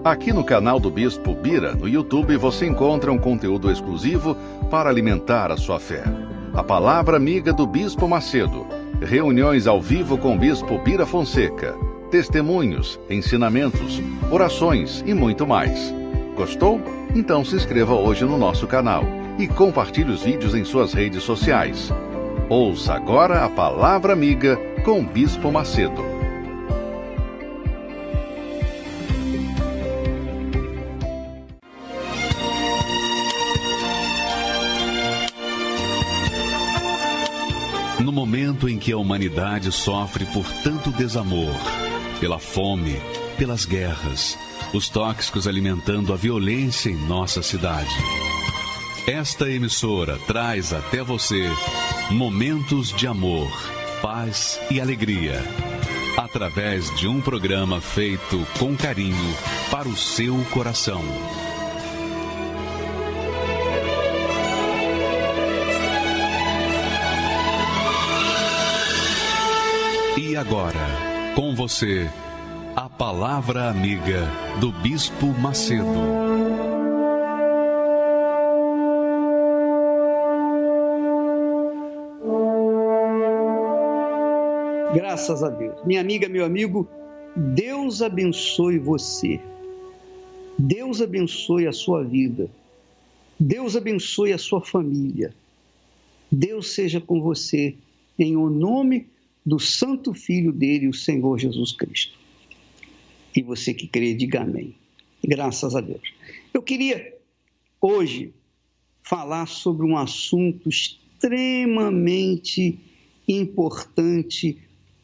Aqui no canal do Bispo Bira, no YouTube, você encontra um conteúdo exclusivo para alimentar a sua fé. A Palavra Amiga do Bispo Macedo, reuniões ao vivo com o Bispo Bira Fonseca, testemunhos, ensinamentos, orações e muito mais. Gostou? Então se inscreva hoje no nosso canal e compartilhe os vídeos em suas redes sociais. Ouça agora a Palavra Amiga com o Bispo Macedo. No momento em que a humanidade sofre por tanto desamor, pela fome, pelas guerras, os tóxicos alimentando a violência em nossa cidade, esta emissora traz até você momentos de amor, paz e alegria, através de um programa feito com carinho para o seu coração. E agora, com você, a Palavra Amiga do Bispo Macedo. Graças a Deus. Minha amiga, meu amigo, Deus abençoe você. Deus abençoe a sua vida. Deus abençoe a sua família. Deus seja com você, em o nome do Santo Filho dele, o Senhor Jesus Cristo. E você que crê, diga amém. Graças a Deus. Eu queria hoje falar sobre um assunto extremamente importante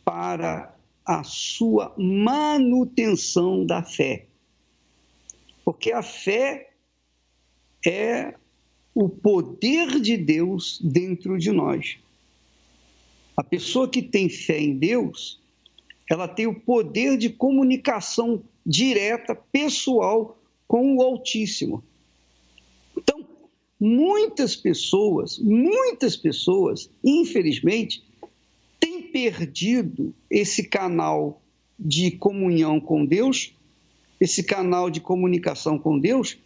para a sua manutenção da fé. Porque a fé é o poder de Deus dentro de nós. A pessoa que tem fé em Deus, ela tem o poder de comunicação direta, pessoal, com o Altíssimo. Então, muitas pessoas, infelizmente, têm perdido esse canal de comunhão com Deus, esse canal de comunicação com Deus,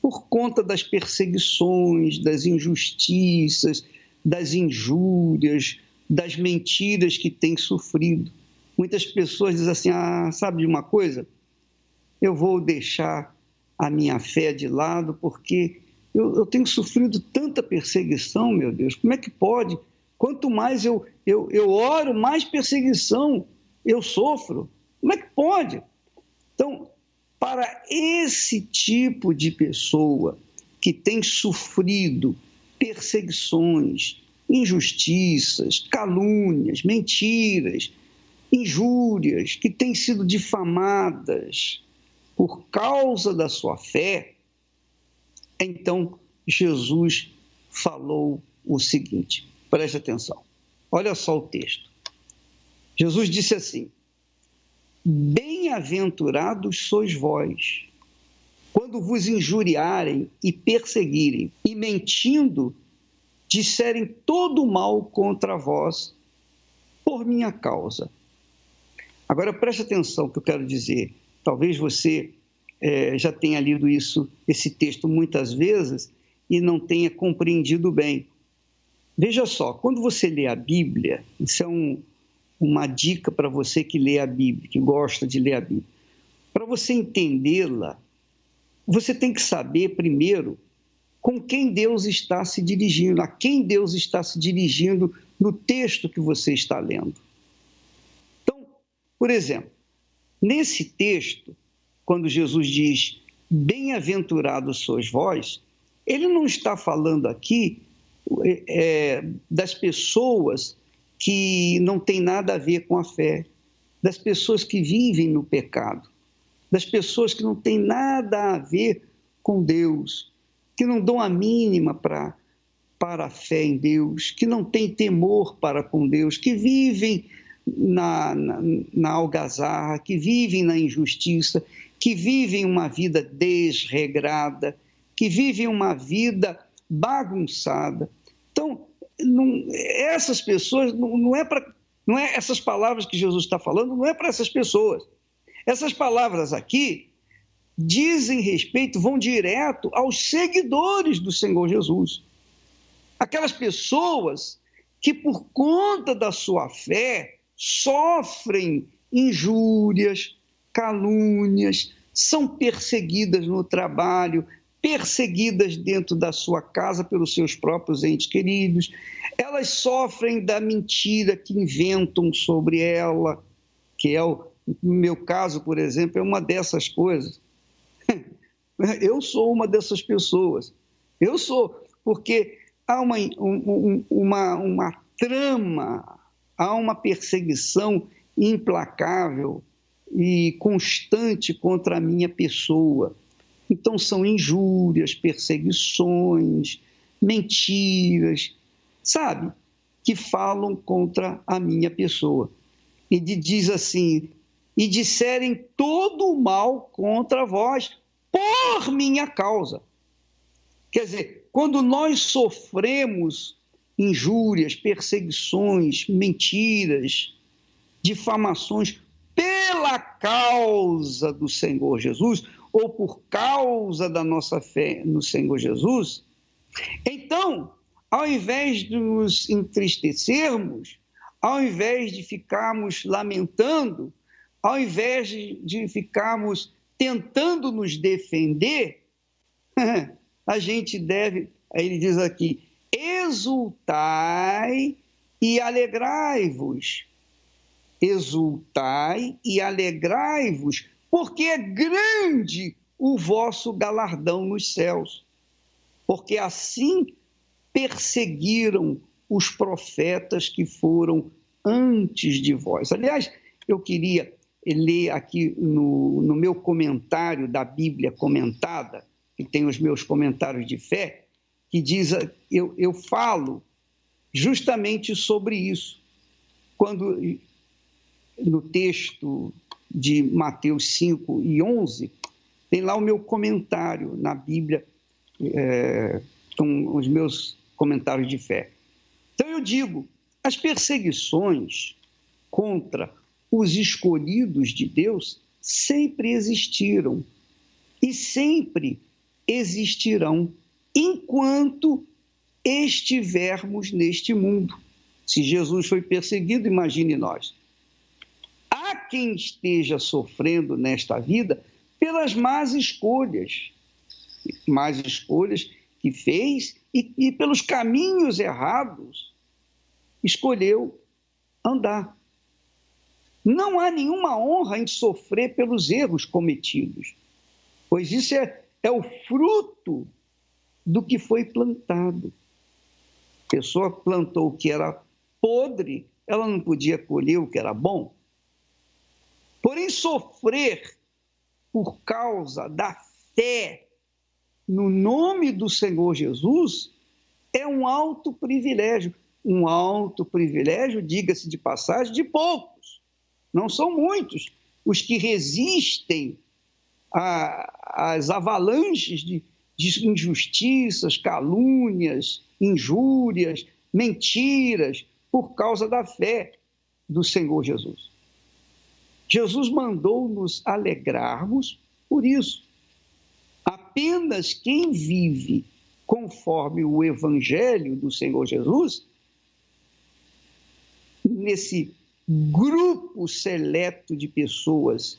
por conta das perseguições, das injustiças, das injúrias, das mentiras que tem sofrido. Muitas pessoas dizem assim, sabe de uma coisa? Eu vou deixar a minha fé de lado porque eu tenho sofrido tanta perseguição, meu Deus, como é que pode? Quanto mais eu oro, mais perseguição eu sofro. Como é que pode? Então, para esse tipo de pessoa que tem sofrido perseguições, injustiças, calúnias, mentiras, injúrias, que têm sido difamadas por causa da sua fé, então Jesus falou o seguinte, preste atenção, olha só o texto. Jesus disse assim, bem-aventurados sois vós, quando vos injuriarem e perseguirem, e mentindo, disserem todo o mal contra vós por minha causa. Agora preste atenção no que eu quero dizer. Talvez você já tenha lido esse texto muitas vezes e não tenha compreendido bem. Veja só, quando você lê a Bíblia, isso é uma dica para você que lê a Bíblia, que gosta de ler a Bíblia. Para você entendê-la, você tem que saber primeiro com quem Deus está se dirigindo, a quem Deus está se dirigindo no texto que você está lendo. Então, por exemplo, nesse texto, quando Jesus diz, bem-aventurados sois vós, ele não está falando aqui das pessoas que não têm nada a ver com a fé, das pessoas que vivem no pecado, das pessoas que não têm nada a ver com Deus, que não dão a mínima para a fé em Deus, que não têm temor para com Deus, que vivem na algazarra, que vivem na injustiça, que vivem uma vida desregrada, que vivem uma vida bagunçada. Então, essas pessoas, essas palavras que Jesus está falando, não é para essas pessoas. Essas palavras aqui, dizem respeito, vão direto aos seguidores do Senhor Jesus. Aquelas pessoas que, por conta da sua fé, sofrem injúrias, calúnias, são perseguidas no trabalho, perseguidas dentro da sua casa pelos seus próprios entes queridos. Elas sofrem da mentira que inventam sobre ela, que é no meu caso, por exemplo, é uma dessas coisas. Eu sou uma dessas pessoas. Eu sou, porque há uma trama, há uma perseguição implacável e constante contra a minha pessoa. Então, são injúrias, perseguições, mentiras, sabe, que falam contra a minha pessoa. E diz assim, e disserem todo o mal contra vós, por minha causa. Quer dizer, quando nós sofremos injúrias, perseguições, mentiras, difamações pela causa do Senhor Jesus, ou por causa da nossa fé no Senhor Jesus, então, ao invés de nos entristecermos, ao invés de ficarmos lamentando, ao invés de ficarmos tentando nos defender, a gente deve, aí ele diz aqui, exultai e alegrai-vos. Exultai e alegrai-vos, porque é grande o vosso galardão nos céus. Porque assim perseguiram os profetas que foram antes de vós. Aliás, eu queria ler aqui no meu comentário da Bíblia comentada, que tem os meus comentários de fé, que diz, eu falo justamente sobre isso. Quando, no texto de Mateus 5 e 11, tem lá o meu comentário na Bíblia, com os meus comentários de fé. Então eu digo, as perseguições contra os escolhidos de Deus sempre existiram e sempre existirão enquanto estivermos neste mundo. Se Jesus foi perseguido, imagine nós. Há quem esteja sofrendo nesta vida pelas más escolhas que fez e pelos caminhos errados escolheu andar. Não há nenhuma honra em sofrer pelos erros cometidos, pois isso é o fruto do que foi plantado. A pessoa plantou o que era podre, ela não podia colher o que era bom. Porém, sofrer por causa da fé no nome do Senhor Jesus é um alto privilégio. Um alto privilégio, diga-se de passagem, de poucos. Não são muitos os que resistem às avalanches de injustiças, calúnias, injúrias, mentiras, por causa da fé do Senhor Jesus. Jesus mandou nos alegrarmos por isso. Apenas quem vive conforme o Evangelho do Senhor Jesus, nesse grupo seleto de pessoas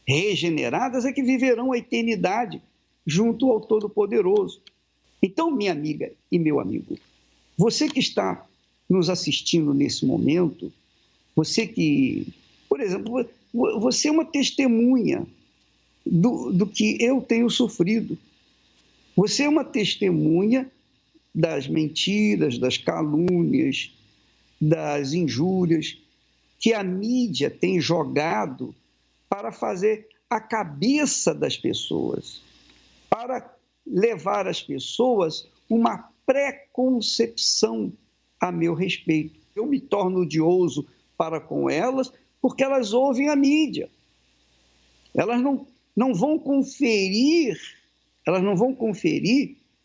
regeneradas, é que viverão a eternidade junto ao Todo-Poderoso. Então, minha amiga e meu amigo, você que está nos assistindo nesse momento, você que, por exemplo, você é uma testemunha do que eu tenho sofrido. Você é uma testemunha das mentiras, das calúnias, das injúrias que a mídia tem jogado para fazer a cabeça das pessoas, para levar as pessoas uma preconcepção a meu respeito. Eu me torno odioso para com elas porque elas ouvem a mídia. Elas não vão conferir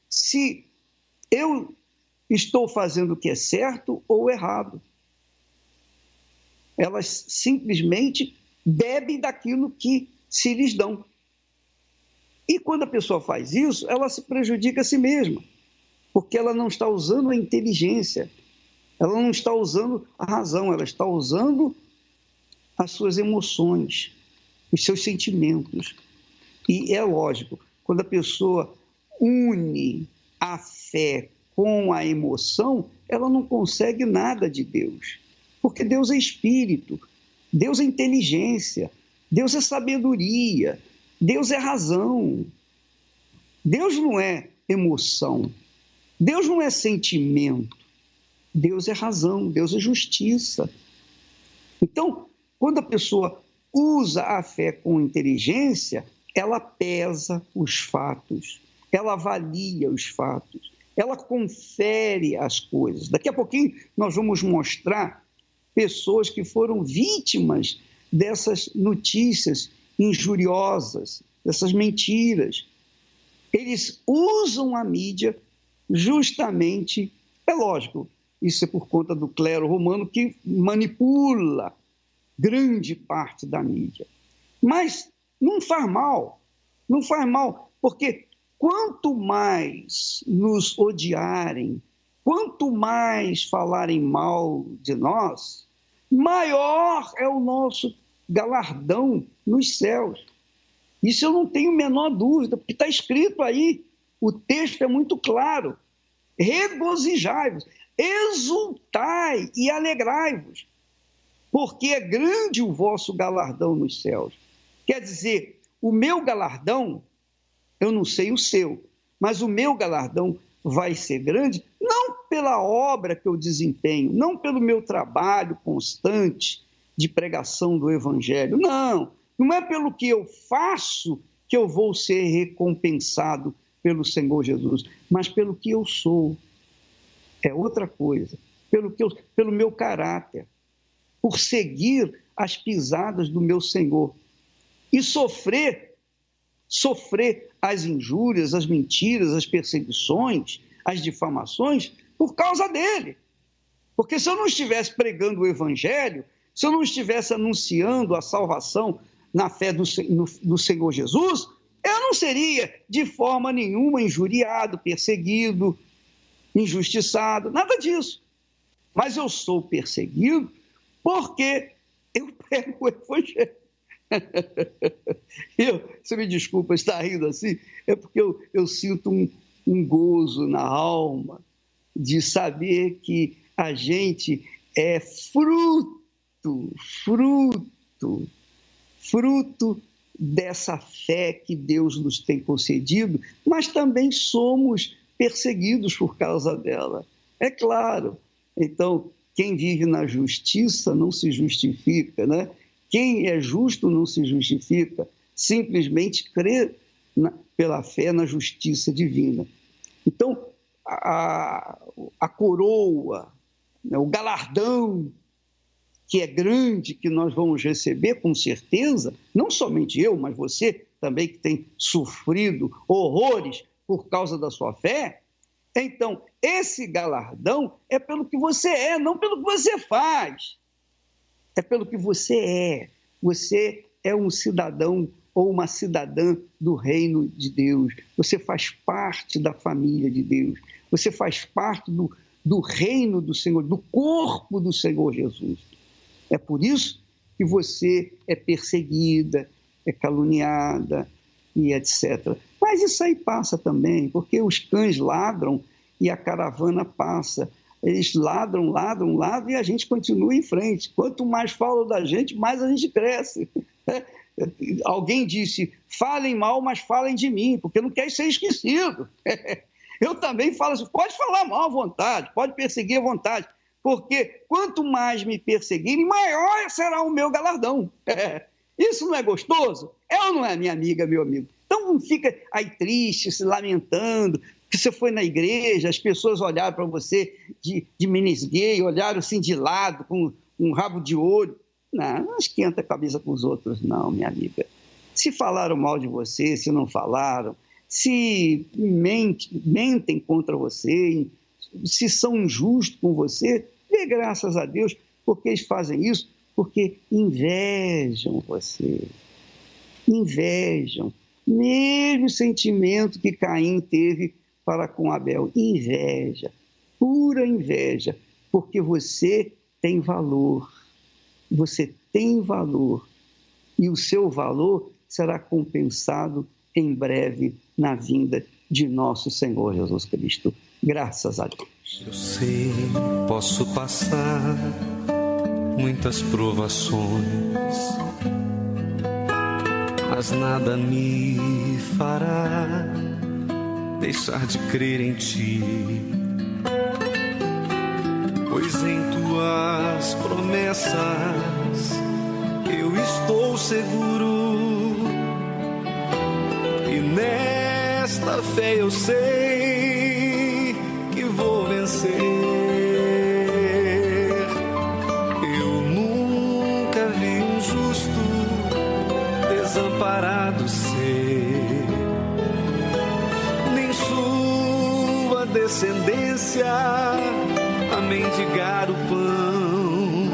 se eu estou fazendo o que é certo ou errado. Elas simplesmente bebem daquilo que se lhes dão. E quando a pessoa faz isso, ela se prejudica a si mesma, porque ela não está usando a inteligência, ela não está usando a razão, ela está usando as suas emoções, os seus sentimentos. E é lógico, quando a pessoa une a fé com a emoção, ela não consegue nada de Deus, porque Deus é espírito, Deus é inteligência, Deus é sabedoria, Deus é razão. Deus não é emoção, Deus não é sentimento, Deus é razão, Deus é justiça. Então, quando a pessoa usa a fé com inteligência, ela pesa os fatos, ela avalia os fatos, ela confere as coisas. Daqui a pouquinho nós vamos mostrar pessoas que foram vítimas dessas notícias injuriosas, dessas mentiras. Eles usam a mídia justamente, é lógico, isso é por conta do clero romano que manipula grande parte da mídia. Mas não faz mal, porque quanto mais nos odiarem, quanto mais falarem mal de nós, maior é o nosso galardão nos céus. Isso eu não tenho a menor dúvida, porque está escrito aí, o texto é muito claro. Regozijai-vos, exultai e alegrai-vos, porque é grande o vosso galardão nos céus. Quer dizer, o meu galardão, eu não sei o seu, mas o meu galardão vai ser grande, não pela obra que eu desempenho, não pelo meu trabalho constante de pregação do Evangelho, não é pelo que eu faço que eu vou ser recompensado pelo Senhor Jesus, mas pelo que eu sou. É outra coisa, pelo meu caráter, por seguir as pisadas do meu Senhor e sofrer as injúrias, as mentiras, as perseguições, as difamações por causa dele. Porque se eu não estivesse pregando o Evangelho, se eu não estivesse anunciando a salvação na fé do Senhor Jesus, eu não seria de forma nenhuma injuriado, perseguido, injustiçado, nada disso. Mas eu sou perseguido porque eu prego o Evangelho. Você me desculpa estar rindo assim, é porque eu sinto um gozo na alma de saber que a gente é fruto dessa fé que Deus nos tem concedido, mas também somos perseguidos por causa dela. É claro. Então, quem vive na justiça não se justifica, né? Quem é justo não se justifica, simplesmente crê pela fé na justiça divina. Então, a coroa, né, o galardão que é grande, que nós vamos receber com certeza, não somente eu, mas você também que tem sofrido horrores por causa da sua fé. Então, esse galardão é pelo que você é, não pelo que você faz. É pelo que você é. Você é um cidadão ou uma cidadã do reino de Deus. Você faz parte da família de Deus. Você faz parte do reino do Senhor, do corpo do Senhor Jesus. É por isso que você é perseguida, é caluniada e etc. Mas isso aí passa também, porque os cães ladram e a caravana passa. Eles ladram e a gente continua em frente. Quanto mais falam da gente, mais a gente cresce. Alguém disse, falem mal, mas falem de mim, porque não quer ser esquecido. Eu também falo assim, pode falar mal à vontade, pode perseguir à vontade, porque quanto mais me perseguirem, maior será o meu galardão. Isso não é gostoso? É ou não é, minha amiga, meu amigo? Então não fica aí triste, se lamentando, que você foi na igreja, as pessoas olharam para você de menesgueio, olharam assim de lado, com um rabo de olho. Não esquenta a cabeça com os outros, não, minha amiga. Se falaram mal de você, se não falaram, se mentem contra você, se são injustos com você, dê graças a Deus, porque eles fazem isso, porque invejam você. Invejam. mesmo sentimento que Caim teve para com Abel, inveja, pura inveja, porque você tem valor, e o seu valor será compensado em breve na vinda de nosso Senhor Jesus Cristo. Graças a Deus. Eu sei, posso passar muitas provações, mas nada me fará deixar de crer em ti, pois em tuas promessas eu estou seguro, e nesta fé eu sei que vou vencer. Eu nunca vi um justo desamparado ser, nem sua descendência a mendigar o pão.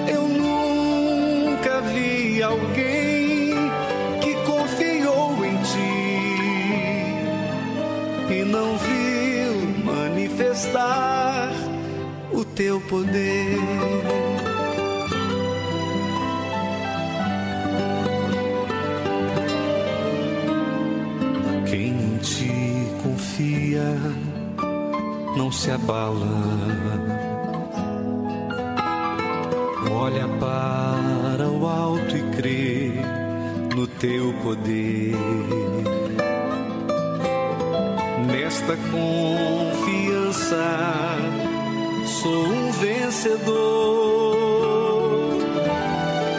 Eu nunca vi alguém que confiou em ti e não viu manifestar o teu poder. Quem em ti confia não se abala, olha para o alto e crê no teu poder. Nesta confiança sou um vencedor,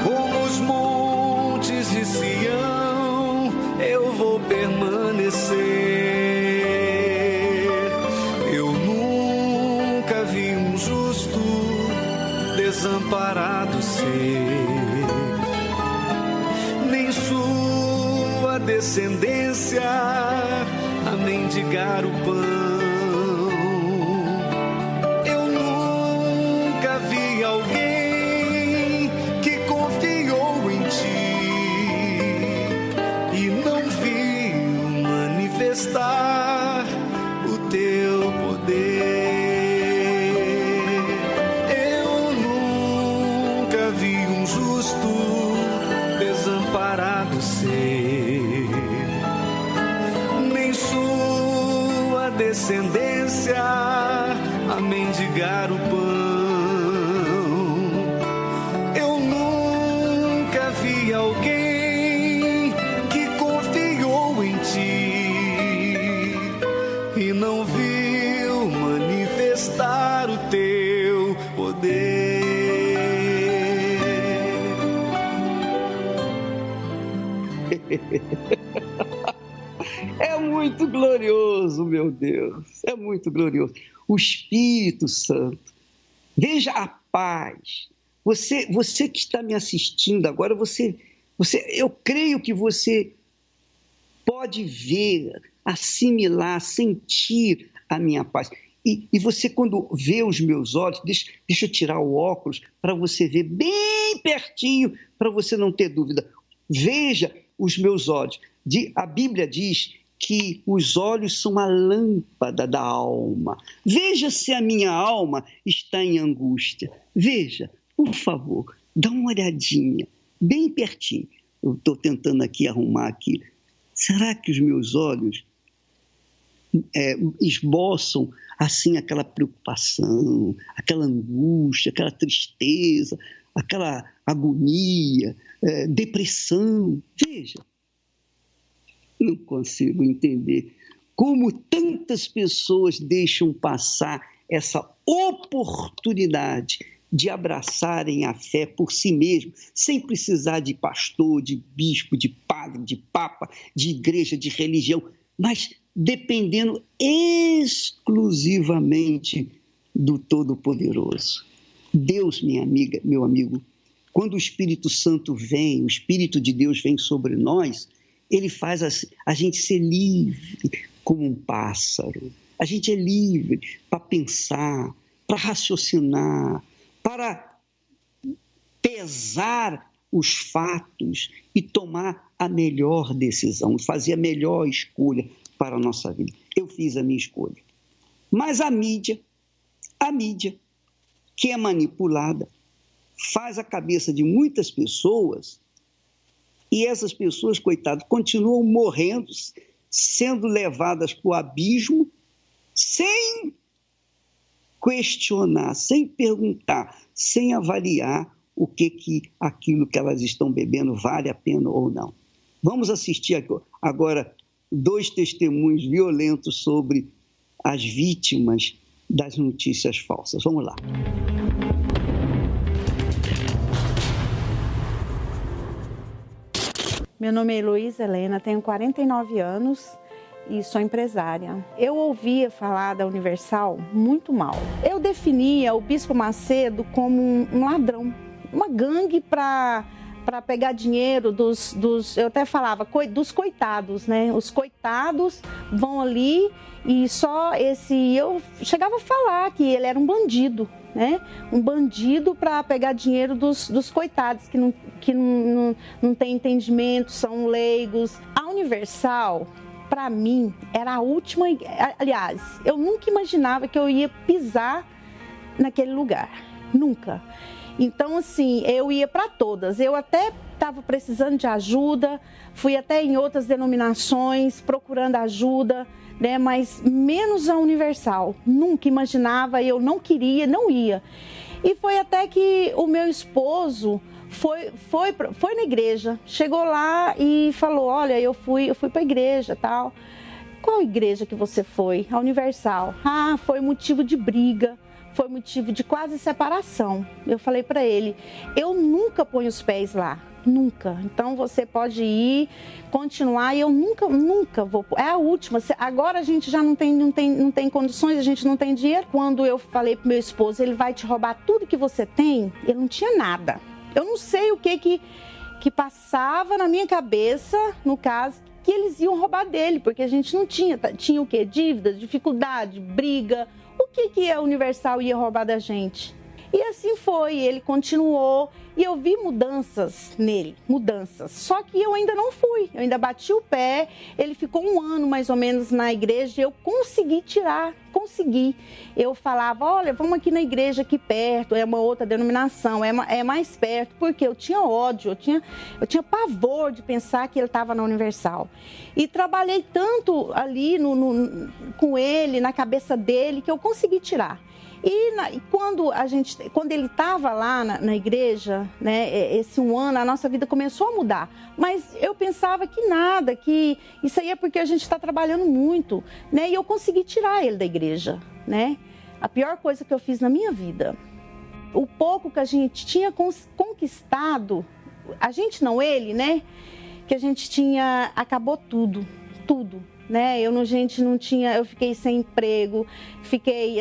como os montes de Sião eu vou permanecer. Desamparado ser, nem sua descendência a mendigar o pão. Eu nunca vi alguém que confiou em ti e não viu manifestar o teu poder. Desamparado ser, nem sua descendência a mendigar o pão. Eu nunca vi alguém que confiou em ti e não viu manifestar o teu poder. É muito glorioso, meu Deus, é muito glorioso. O Espírito Santo, veja a paz. Você que está me assistindo agora, eu creio que você pode ver, assimilar, sentir a minha paz. E você, quando vê os meus olhos, deixa eu tirar o óculos para você ver bem pertinho, para você não ter dúvida. Veja os meus olhos. A Bíblia diz que os olhos são a lâmpada da alma. Veja se a minha alma está em angústia. Veja, por favor, dá uma olhadinha, bem pertinho. Eu estou tentando aqui arrumar aqui. Será que os meus olhos esboçam assim aquela preocupação, aquela angústia, aquela tristeza, aquela agonia, depressão? Veja, não consigo entender como tantas pessoas deixam passar essa oportunidade de abraçarem a fé por si mesmo, sem precisar de pastor, de bispo, de padre, de papa, de igreja, de religião, mas dependendo exclusivamente do Todo-Poderoso. Deus, minha amiga, meu amigo, quando o Espírito Santo vem, o Espírito de Deus vem sobre nós, ele faz a gente ser livre como um pássaro. A gente é livre para pensar, para raciocinar, para pesar os fatos e tomar a melhor decisão, fazer a melhor escolha para a nossa vida. Eu fiz a minha escolha. Mas a mídia, que é manipulada, faz a cabeça de muitas pessoas e essas pessoas, coitadas, continuam morrendo, sendo levadas para o abismo, sem questionar, sem perguntar, sem avaliar o que aquilo que elas estão bebendo vale a pena ou não. Vamos assistir agora 2 testemunhos violentos sobre as vítimas das notícias falsas. Vamos lá. Meu nome é Heloísa Helena, tenho 49 anos e sou empresária. Eu ouvia falar da Universal muito mal. Eu definia o Bispo Macedo como um ladrão, uma gangue para pegar dinheiro eu até falava, dos coitados, né? Os coitados vão ali e eu chegava a falar que ele era um bandido, né? Um bandido para pegar dinheiro dos coitados que não tem entendimento, são leigos. A Universal, para mim, era a última. Aliás, eu nunca imaginava que eu ia pisar naquele lugar, nunca. Então, assim, eu ia para todas. Eu até estava precisando de ajuda, fui até em outras denominações procurando ajuda, né? Mas menos a Universal. Nunca imaginava, eu não queria, não ia. E foi até que o meu esposo foi na igreja, chegou lá e falou: olha, eu fui para a igreja, tal. Qual igreja que você foi? A Universal. Ah, foi motivo de briga. Foi motivo de quase separação. Eu falei para ele: eu nunca ponho os pés lá, nunca. Então você pode ir, continuar, e eu nunca vou. É a última. Agora a gente já não tem condições, a gente não tem dinheiro. Quando eu falei pro meu esposo: ele vai te roubar tudo que você tem, ele não tinha nada. Eu não sei o que passava na minha cabeça, no caso, que eles iam roubar dele, porque a gente não tinha. Tinha o quê? Dívidas, dificuldade, briga. O que a Universal ia roubar da gente? E assim foi, ele continuou e eu vi mudanças nele, mudanças. Só que eu ainda não fui, eu ainda bati o pé, ele ficou 1 ano mais ou menos na igreja e eu consegui tirar, consegui. Eu falava: olha, vamos aqui na igreja aqui perto, é uma outra denominação, é mais perto, porque eu tinha ódio, eu tinha pavor de pensar que ele estava na Universal. E trabalhei tanto ali com ele, na cabeça dele, que eu consegui tirar. E quando ele estava lá na igreja, né, esse 1 ano, a nossa vida começou a mudar. Mas eu pensava que nada, que isso aí é porque a gente está trabalhando muito, né? E eu consegui tirar ele da igreja, né? A pior coisa que eu fiz na minha vida. O pouco que a gente tinha conquistado, a gente não, ele, né? Que a gente tinha, acabou tudo. Né? Eu fiquei sem emprego,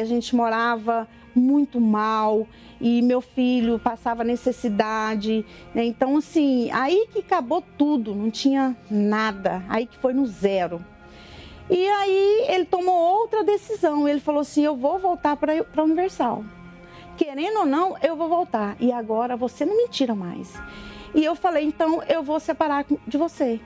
a gente morava muito mal e meu filho passava necessidade, né? Então assim, aí que acabou tudo, não tinha nada, aí que foi no zero. E aí ele tomou outra decisão, ele falou assim: eu vou voltar para a Universal, querendo ou não, eu vou voltar, e agora você não me tira mais. E eu falei: então eu vou separar de você.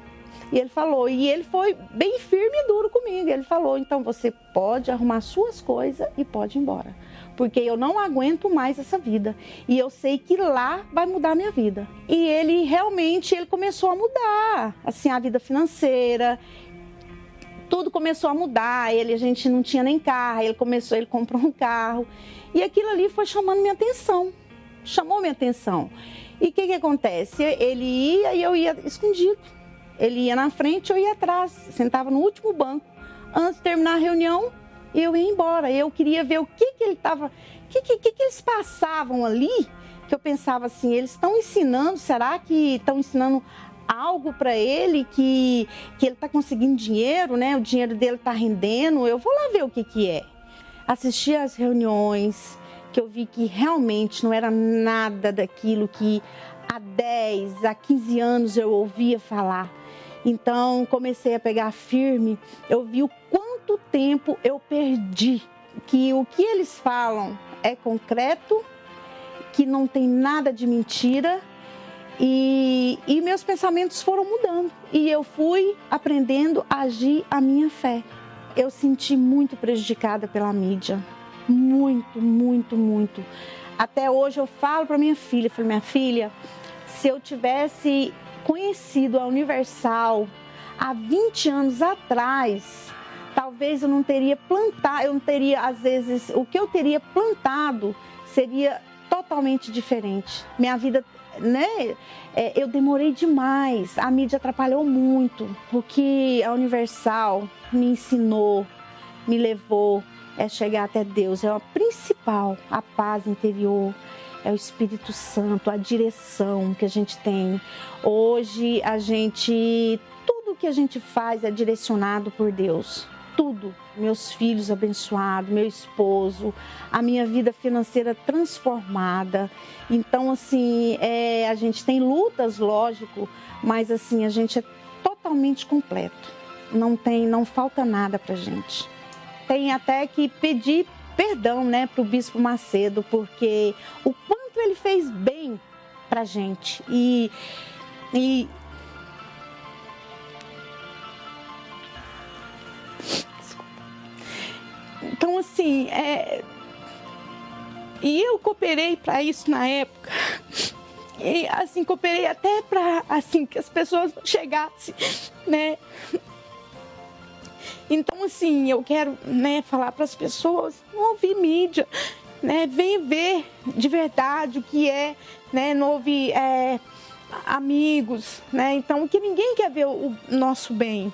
E ele falou, e ele foi bem firme e duro comigo. Ele falou: então você pode arrumar suas coisas e pode ir embora, porque eu não aguento mais essa vida. E eu sei que lá vai mudar a minha vida. E ele realmente começou a mudar, assim, a vida financeira. Tudo começou a mudar. A gente não tinha nem carro, ele comprou um carro. E aquilo ali foi chamando minha atenção. Chamou minha atenção. E o que acontece? Ele ia e eu ia escondido. Ele ia na frente, eu ia atrás, sentava no último banco. Antes de terminar a reunião, eu ia embora. Eu queria ver o que ele estava, o que eles passavam ali, que eu pensava assim: eles estão ensinando, será que estão ensinando algo para ele, que ele está conseguindo dinheiro, né? O dinheiro dele está rendendo, eu vou lá ver o que é. Assisti às reuniões, que eu vi que realmente não era nada daquilo que há 10, há 15 anos eu ouvia falar. Então, comecei a pegar firme, eu vi o quanto tempo eu perdi, que o que eles falam é concreto, que não tem nada de mentira, E meus pensamentos foram mudando. E eu fui aprendendo a agir a minha fé. Eu senti muito prejudicada pela mídia. Muito, muito, muito. Até hoje eu falo para minha filha, minha filha, se eu tivesse conhecido a Universal há 20 anos atrás, talvez eu não teria plantado, às vezes, o que eu teria plantado seria totalmente diferente. Minha vida, né? Eu demorei demais, a mídia atrapalhou muito. O que a Universal me ensinou, me levou, é chegar até Deus, é o principal, a paz interior, é o Espírito Santo, a direção que a gente tem. Hoje, tudo que a gente faz é direcionado por Deus, tudo. Meus filhos abençoados, meu esposo, a minha vida financeira transformada. Então, assim, a gente tem lutas, lógico, mas assim, a gente é totalmente completo. Não falta nada pra gente. Tem até que pedir perdão, né, para o Bispo Macedo, porque o quanto ele fez bem para a gente. Então, assim, e eu cooperei para isso na época. E, assim, cooperei até para, assim, que as pessoas chegassem, né? Então, assim, eu quero, né, falar para as pessoas, não ouvir mídia, né, venha ver de verdade o que é, né, não ouvir amigos, né, então, que ninguém quer ver o nosso bem,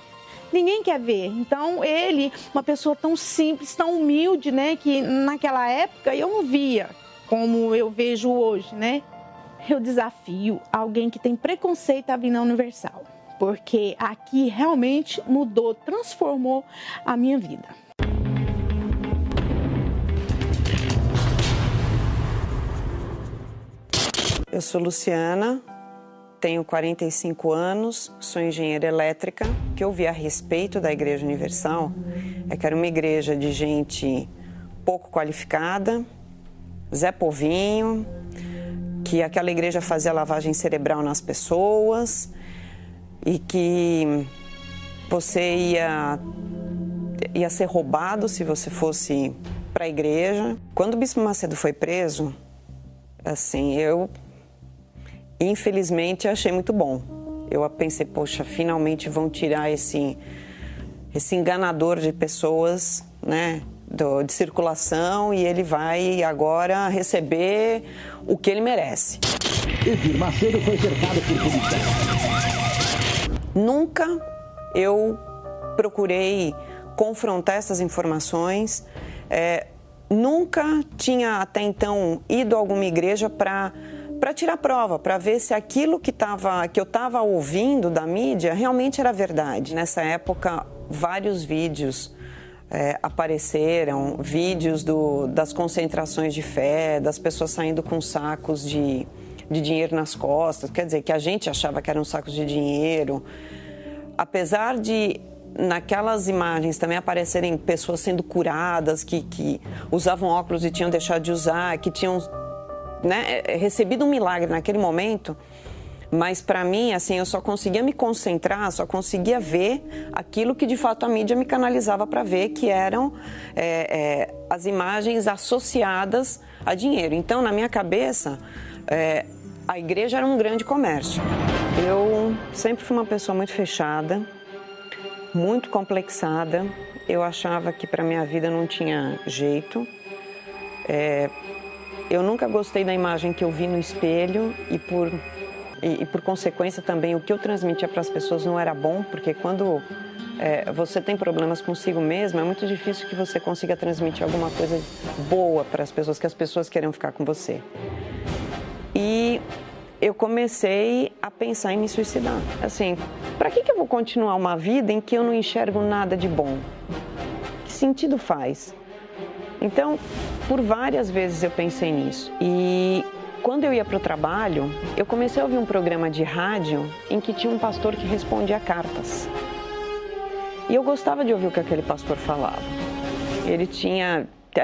ninguém quer ver. Então, ele, uma pessoa tão simples, tão humilde, né, que naquela época eu não via como eu vejo hoje, né. Eu desafio alguém que tem preconceito a vir na Universal. Porque aqui realmente mudou, transformou a minha vida. Eu sou Luciana, tenho 45 anos, sou engenheira elétrica. O que eu vi a respeito da Igreja Universal é que era uma igreja de gente pouco qualificada, Zé Povinho, que aquela igreja fazia lavagem cerebral nas pessoas, e que você ia ser roubado se você fosse para a igreja. Quando o Bispo Macedo foi preso, assim, eu infelizmente achei muito bom. Eu pensei, poxa, finalmente vão tirar esse enganador de pessoas, né, de circulação, e ele vai agora receber o que ele merece. Esse Macedo foi cercado por policiais. Nunca eu procurei confrontar essas informações, nunca tinha até então ido a alguma igreja para tirar prova, para ver se aquilo que eu estava ouvindo da mídia realmente era verdade. Nessa época, vários vídeos apareceram, vídeos das concentrações de fé, das pessoas saindo com sacos de dinheiro nas costas, quer dizer, que a gente achava que eram sacos de dinheiro. Apesar de, naquelas imagens, também aparecerem pessoas sendo curadas, que usavam óculos e tinham deixado de usar, que tinham, né, recebido um milagre naquele momento, mas para mim, assim, eu só conseguia me concentrar, só conseguia ver aquilo que de fato a mídia me canalizava para ver, que eram as imagens associadas a dinheiro. Então, na minha cabeça, a igreja era um grande comércio. Eu sempre fui uma pessoa muito fechada, muito complexada. Eu achava que para minha vida não tinha jeito. Eu nunca gostei da imagem que eu vi no espelho e por consequência também o que eu transmitia para as pessoas não era bom, porque quando você tem problemas consigo mesmo, é muito difícil que você consiga transmitir alguma coisa boa para as pessoas, que as pessoas queiram ficar com você. E eu comecei a pensar em me suicidar. Assim, para que eu vou continuar uma vida em que eu não enxergo nada de bom? Que sentido faz? Então, por várias vezes eu pensei nisso. E quando eu ia para o trabalho, eu comecei a ouvir um programa de rádio em que tinha um pastor que respondia cartas. E eu gostava de ouvir o que aquele pastor falava.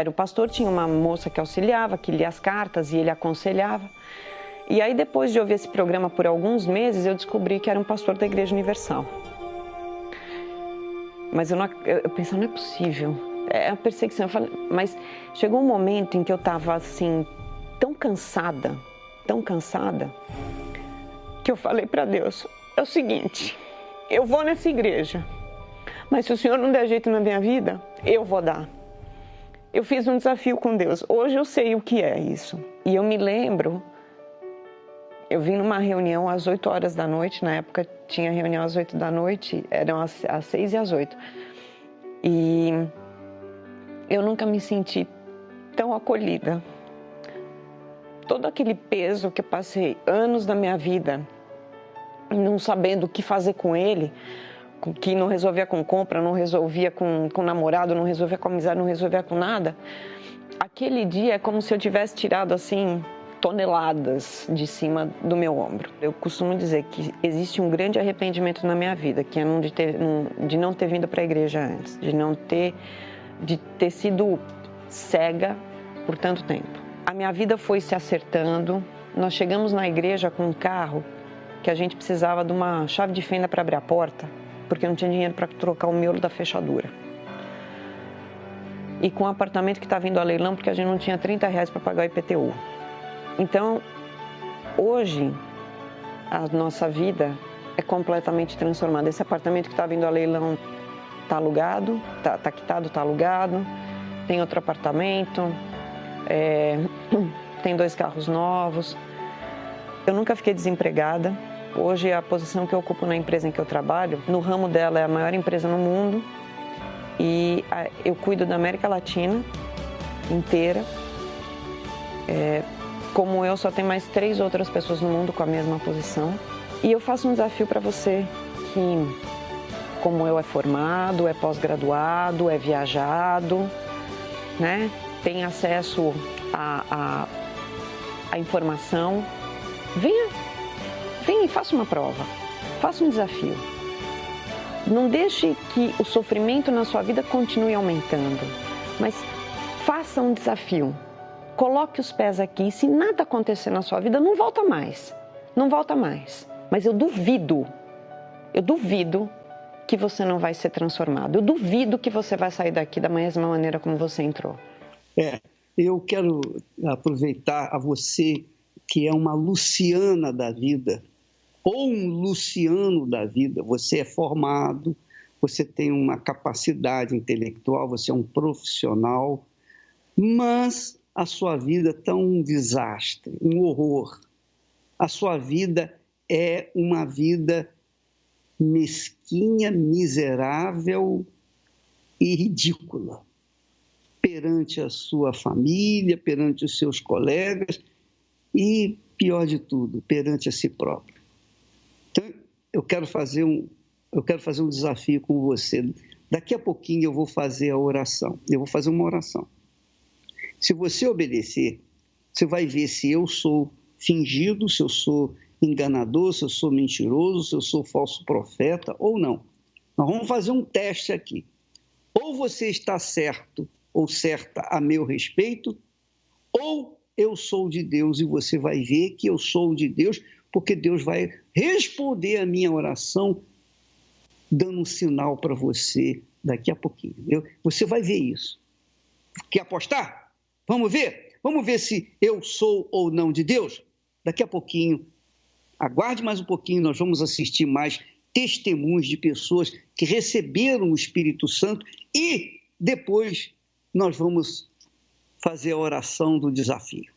O pastor tinha uma moça que auxiliava, que lia as cartas e ele aconselhava. E aí, depois de ouvir esse programa por alguns meses, eu descobri que era um pastor da Igreja Universal. Mas eu pensei, não é possível, é a perseguição. Mas chegou um momento em que eu estava assim, tão cansada, que eu falei para Deus, é o seguinte, eu vou nessa igreja, mas se o Senhor não der jeito na minha vida, eu vou dar. Eu fiz um desafio com Deus, hoje eu sei o que é isso. E eu me lembro, eu vim numa reunião às 8 horas da noite, na época tinha reunião às 8 da noite, eram às 6 e às 8. E eu nunca me senti tão acolhida. Todo aquele peso que eu passei anos da minha vida, não sabendo o que fazer com ele, que não resolvia com compra, não resolvia com namorado, não resolvia com amizade, não resolvia com nada. Aquele dia é como se eu tivesse tirado assim toneladas de cima do meu ombro. Eu costumo dizer que existe um grande arrependimento na minha vida, que é de não ter vindo para a igreja antes, de ter sido cega por tanto tempo. A minha vida foi se acertando. Nós chegamos na igreja com um carro que a gente precisava de uma chave de fenda para abrir a porta, porque não tinha dinheiro para trocar o miolo da fechadura. E com um apartamento que está vindo a leilão, porque a gente não tinha R$30 para pagar o IPTU. Então, hoje, a nossa vida é completamente transformada. Esse apartamento que está vindo a leilão está alugado, está quitado, está alugado. Tem outro apartamento, tem 2 carros novos. Eu nunca fiquei desempregada. Hoje, a posição que eu ocupo na empresa em que eu trabalho, no ramo dela é a maior empresa no mundo. E eu cuido da América Latina inteira. Como eu, só tem mais 3 outras pessoas no mundo com a mesma posição. E eu faço um desafio para você que, como eu, é formado, é pós-graduado, é viajado, né? Tem acesso à informação. Venha e faça uma prova, faça um desafio. Não deixe que o sofrimento na sua vida continue aumentando, mas faça um desafio. Coloque os pés aqui e se nada acontecer na sua vida, não volta mais. Não volta mais. Mas eu duvido que você não vai ser transformado. Eu duvido que você vai sair daqui da mesma maneira como você entrou. Eu quero aproveitar a você que é uma Luciana da vida, ou um Luciano da vida. Você é formado, você tem uma capacidade intelectual, você é um profissional, mas a sua vida está um desastre, um horror. A sua vida é uma vida mesquinha, miserável e ridícula perante a sua família, perante os seus colegas e, pior de tudo, perante a si próprio. Então, eu quero fazer um desafio com você. Daqui a pouquinho eu vou fazer a oração. Eu vou fazer uma oração. Se você obedecer, você vai ver se eu sou fingido, se eu sou enganador, se eu sou mentiroso, se eu sou falso profeta ou não. Nós vamos fazer um teste aqui. Ou você está certo ou certa a meu respeito, ou eu sou de Deus e você vai ver que eu sou de Deus, porque Deus vai responder a minha oração dando um sinal para você daqui a pouquinho. Você vai ver isso. Quer apostar? Vamos ver? Vamos ver se eu sou ou não de Deus? Daqui a pouquinho, aguarde mais um pouquinho, nós vamos assistir mais testemunhos de pessoas que receberam o Espírito Santo e depois nós vamos fazer a oração do desafio.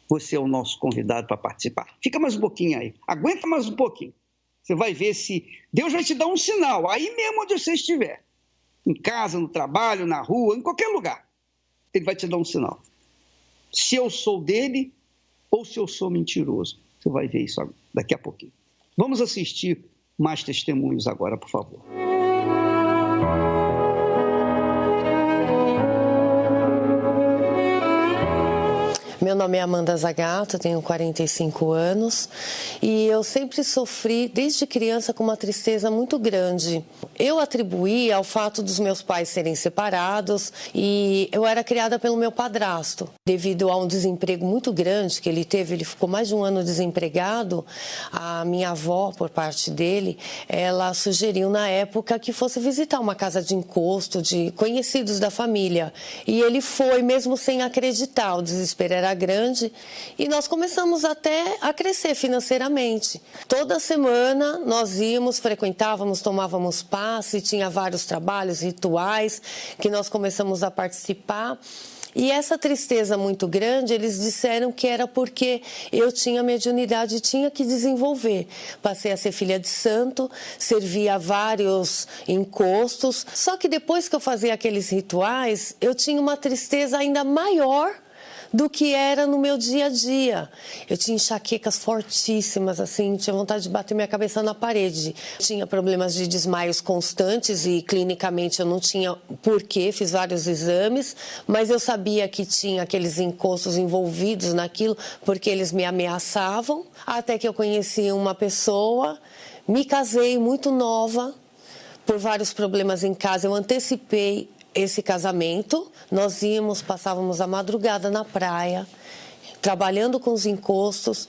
Você é o nosso convidado para participar. Fica mais um pouquinho aí, aguenta mais um pouquinho. Você vai ver se Deus vai te dar um sinal, aí mesmo onde você estiver. Em casa, no trabalho, na rua, em qualquer lugar. Ele vai te dar um sinal. Se eu sou dele ou se eu sou mentiroso. Você vai ver isso daqui a pouquinho. Vamos assistir mais testemunhos agora, por favor. Meu nome é Amanda Zagato, tenho 45 anos e eu sempre sofri, desde criança, com uma tristeza muito grande. Eu atribuí ao fato dos meus pais serem separados e eu era criada pelo meu padrasto. Devido a um desemprego muito grande que ele teve, ele ficou mais de um ano desempregado, a minha avó, por parte dele, ela sugeriu na época que fosse visitar uma casa de encosto de conhecidos da família. E ele foi, mesmo sem acreditar, o desespero era grande e nós começamos até a crescer financeiramente. Toda semana nós íamos, frequentávamos, tomávamos passe, tinha vários trabalhos, rituais que nós começamos a participar. E essa tristeza muito grande, eles disseram que era porque eu tinha mediunidade e tinha que desenvolver. Passei a ser filha de santo, servia a vários encostos. Só que depois que eu fazia aqueles rituais, eu tinha uma tristeza ainda maior do que era no meu dia a dia. Eu tinha enxaquecas fortíssimas, assim, tinha vontade de bater minha cabeça na parede. Tinha problemas de desmaios constantes e clinicamente eu não tinha porquê, fiz vários exames, mas eu sabia que tinha aqueles encostos envolvidos naquilo porque eles me ameaçavam. Até que eu conheci uma pessoa, me casei muito nova, por vários problemas em casa, eu antecipei esse casamento. Nós passávamos a madrugada na praia, trabalhando com os encostos,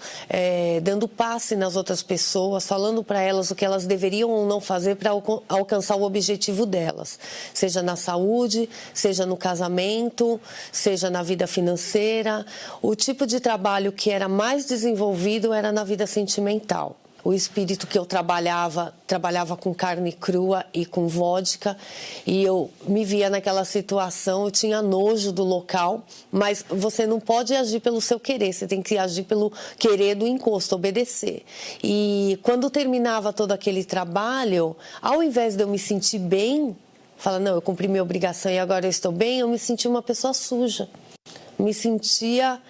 dando passe nas outras pessoas, falando para elas o que elas deveriam ou não fazer para alcançar o objetivo delas, seja na saúde, seja no casamento, seja na vida financeira. O tipo de trabalho que era mais desenvolvido era na vida sentimental. O espírito que eu trabalhava com carne crua e com vodka, e eu me via naquela situação, eu tinha nojo do local, mas você não pode agir pelo seu querer, você tem que agir pelo querer do encosto, obedecer. E quando terminava todo aquele trabalho, ao invés de eu me sentir bem, falar, não, eu cumpri minha obrigação e agora eu estou bem, eu me sentia uma pessoa suja, me sentia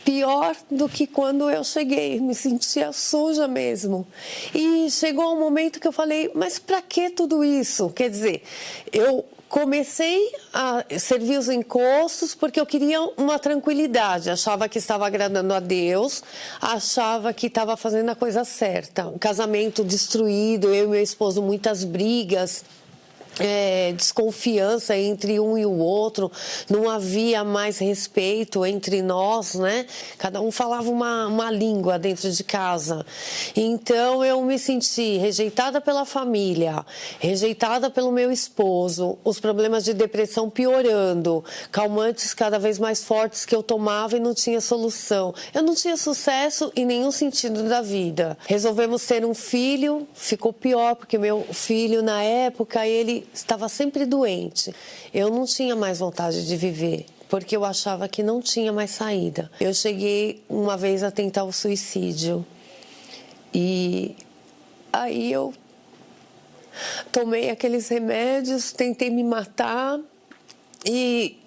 pior do que quando eu cheguei, me sentia suja mesmo. E chegou um momento que eu falei, mas para que tudo isso? Quer dizer, eu comecei a servir os encostos porque eu queria uma tranquilidade, achava que estava agradando a Deus, achava que estava fazendo a coisa certa. Um casamento destruído, eu e meu esposo, muitas brigas, desconfiança entre um e o outro, não havia mais respeito entre nós, né? Cada um falava uma língua dentro de casa. Então eu me senti rejeitada pela família, rejeitada pelo meu esposo, os problemas de depressão piorando, calmantes cada vez mais fortes que eu tomava e não tinha solução. Eu não tinha sucesso em nenhum sentido da vida. Resolvemos ter um filho, ficou pior porque meu filho na época ele estava sempre doente. Eu não tinha mais vontade de viver, porque eu achava que não tinha mais saída. Eu cheguei uma vez a tentar o suicídio. E aí eu tomei aqueles remédios, tentei me matar e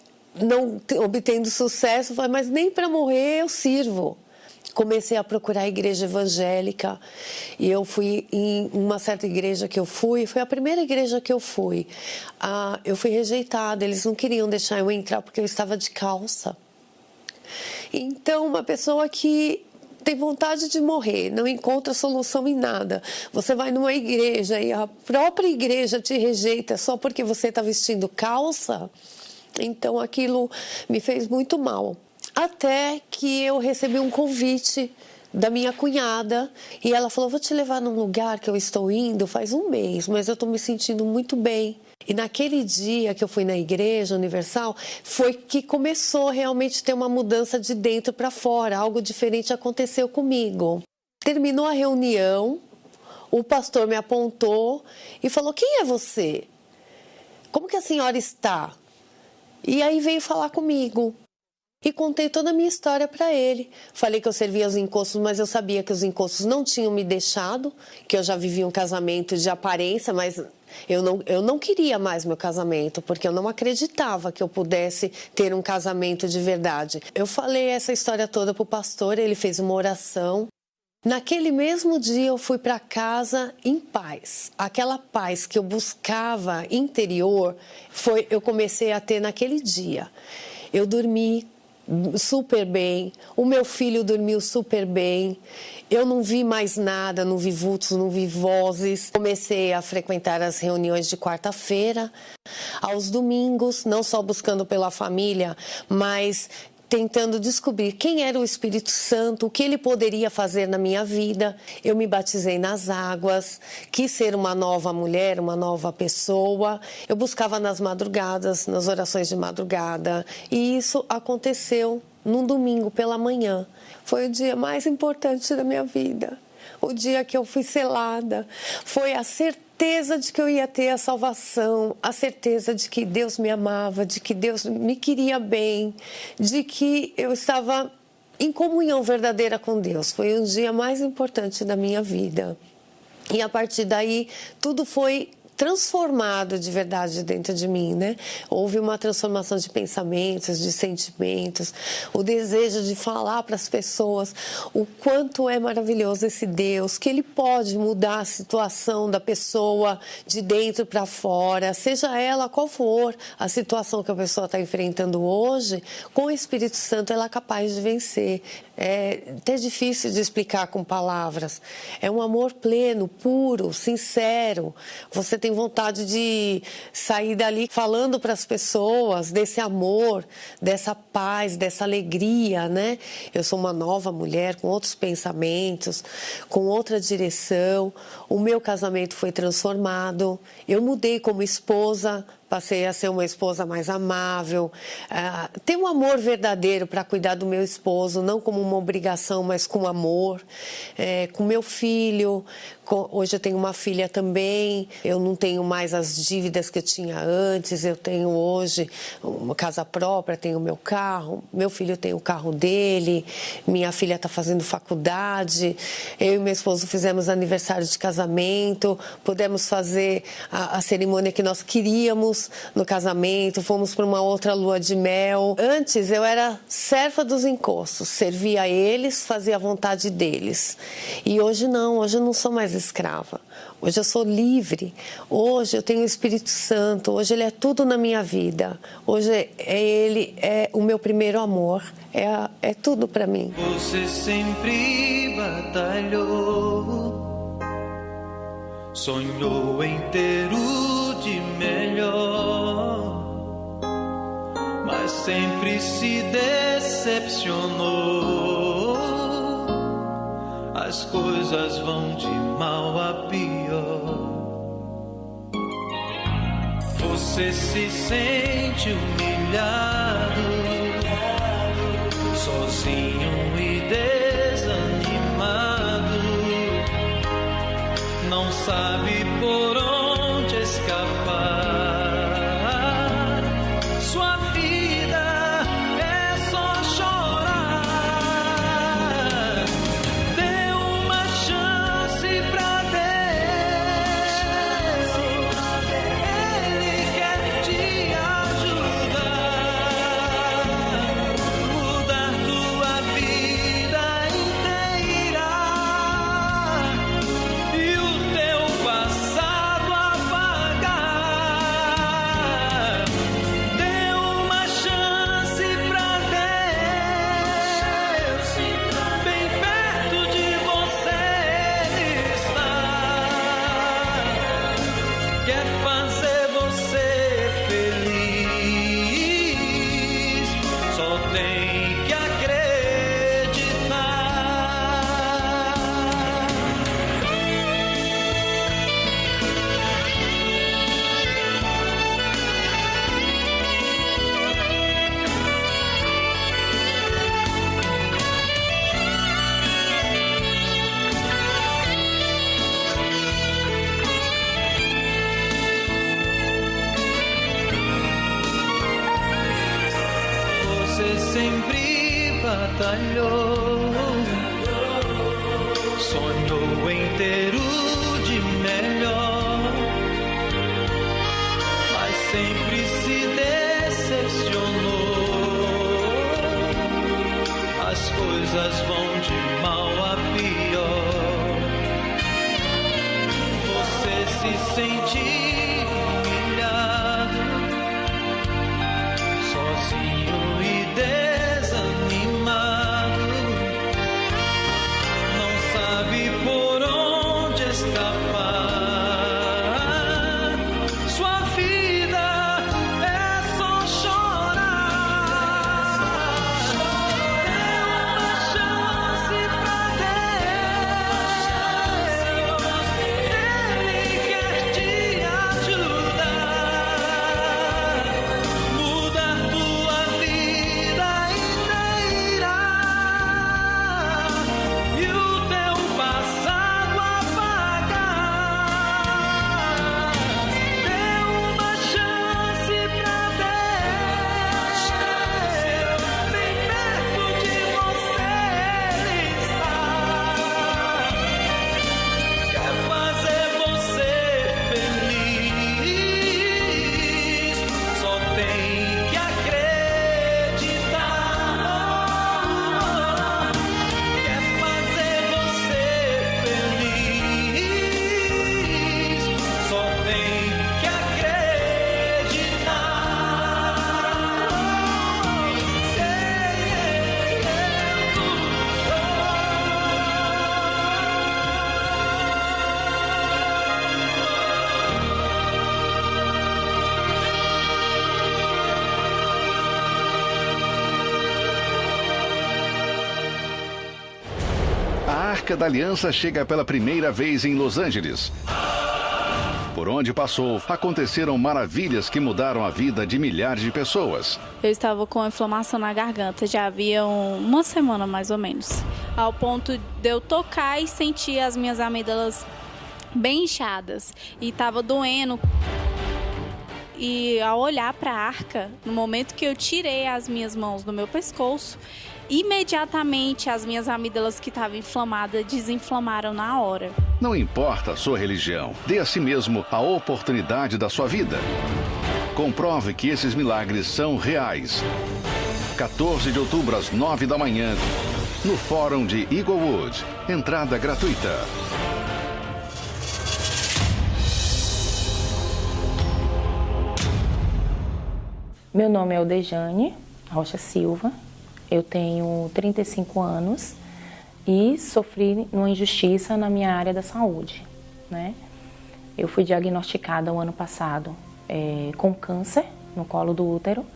não obtendo sucesso, falei, mas nem para morrer eu sirvo. Comecei a procurar a igreja evangélica e eu fui em uma certa igreja que eu fui, foi a primeira igreja que eu fui. Eu fui rejeitada, eles não queriam deixar eu entrar porque eu estava de calça. Então, uma pessoa que tem vontade de morrer, não encontra solução em nada. Você vai numa igreja e a própria igreja te rejeita só porque você está vestindo calça, então aquilo me fez muito mal. Até que eu recebi um convite da minha cunhada e ela falou, vou te levar num lugar que eu estou indo faz um mês, mas eu estou me sentindo muito bem. E naquele dia que eu fui na Igreja Universal, foi que começou realmente a ter uma mudança de dentro para fora, algo diferente aconteceu comigo. Terminou a reunião, o pastor me apontou e falou, quem é você? Como que a senhora está? E aí veio falar comigo. E contei toda a minha história para ele. Falei que eu servia aos encostos, mas eu sabia que os encostos não tinham me deixado, que eu já vivia um casamento de aparência, mas eu não queria mais meu casamento, porque eu não acreditava que eu pudesse ter um casamento de verdade. Eu falei essa história toda para o pastor, ele fez uma oração. Naquele mesmo dia eu fui para casa em paz. Aquela paz que eu buscava interior, eu comecei a ter naquele dia. Eu dormi super bem, o meu filho dormiu super bem, eu não vi mais nada, não vi vultos, não vi vozes. Comecei a frequentar as reuniões de quarta-feira, aos domingos, não só buscando pela família, mas tentando descobrir quem era o Espírito Santo, o que ele poderia fazer na minha vida. Eu me batizei nas águas, quis ser uma nova mulher, uma nova pessoa. Eu buscava nas madrugadas, nas orações de madrugada, e isso aconteceu num domingo pela manhã. Foi o dia mais importante da minha vida, o dia que eu fui selada. Foi a certeza de que eu ia ter a salvação, a certeza de que Deus me amava, de que Deus me queria bem, de que eu estava em comunhão verdadeira com Deus. Foi o dia mais importante da minha vida. E a partir daí, tudo foi transformado de verdade dentro de mim, né? Houve uma transformação de pensamentos, de sentimentos, o desejo de falar para as pessoas o quanto é maravilhoso esse Deus, que Ele pode mudar a situação da pessoa de dentro para fora, seja ela qual for a situação que a pessoa está enfrentando hoje, com o Espírito Santo ela é capaz de vencer. É até difícil de explicar com palavras. É um amor pleno, puro, sincero. Você tem vontade de sair dali falando para as pessoas desse amor, dessa paz, dessa alegria, né? Eu sou uma nova mulher com outros pensamentos, com outra direção. O meu casamento foi transformado. Eu mudei como esposa. Passei a ser uma esposa mais amável, ter um amor verdadeiro para cuidar do meu esposo, não como uma obrigação, mas com amor, com meu filho. Hoje eu tenho uma filha também, eu não tenho mais as dívidas que eu tinha antes, eu tenho hoje uma casa própria, tenho meu carro, meu filho tem o carro dele, minha filha está fazendo faculdade, eu e meu esposo fizemos aniversário de casamento, pudemos fazer a cerimônia que nós queríamos no casamento, fomos para uma outra lua de mel. Antes eu era serva dos encostos, servia a eles, fazia a vontade deles. E hoje não, hoje eu não sou mais escrava. Hoje eu sou livre. Hoje eu tenho o Espírito Santo. Hoje Ele é tudo na minha vida. Hoje Ele é o meu primeiro amor. É tudo para mim. Você sempre batalhou, sonhou em ter o de melhor, mas sempre se decepcionou. As coisas vão de mal a pior. Você se sente humilhado, sozinho e desanimado, não sabe por onde escapar. Sua vida é só chorar. Dê uma chance pra Deus, Ele quer te ajudar, mudar tua vida inteira e o teu passado apagar. Dê uma chance pra Deus, bem perto de você Ele está. Quer fazer você feliz, só tem que acreditar. Você sempre batalhou, sonhou em ter o de melhor, mas sempre se decepcionou. As coisas vão de mal a pior. Você se sente humilhado, sozinho e desanimado, Arca da Aliança chega pela primeira vez em Los Angeles. Por onde passou, aconteceram maravilhas que mudaram a vida de milhares de pessoas. Eu estava com inflamação na garganta, já havia uma semana mais ou menos. Ao ponto de eu tocar e sentir as minhas amígdalas bem inchadas. E estava doendo. E ao olhar para a arca, no momento que eu tirei as minhas mãos do meu pescoço, imediatamente as minhas amígdalas que estavam inflamadas desinflamaram na hora. Não importa a sua religião, dê a si mesmo a oportunidade da sua vida. Comprove que esses milagres são reais. 14 de outubro às 9 da manhã, no Fórum de Eaglewood. Entrada gratuita. Meu nome é Aldejane Rocha Silva, eu tenho 35 anos e sofri uma injustiça na minha área da saúde, né? Eu fui diagnosticada o ano passado com câncer no colo do útero,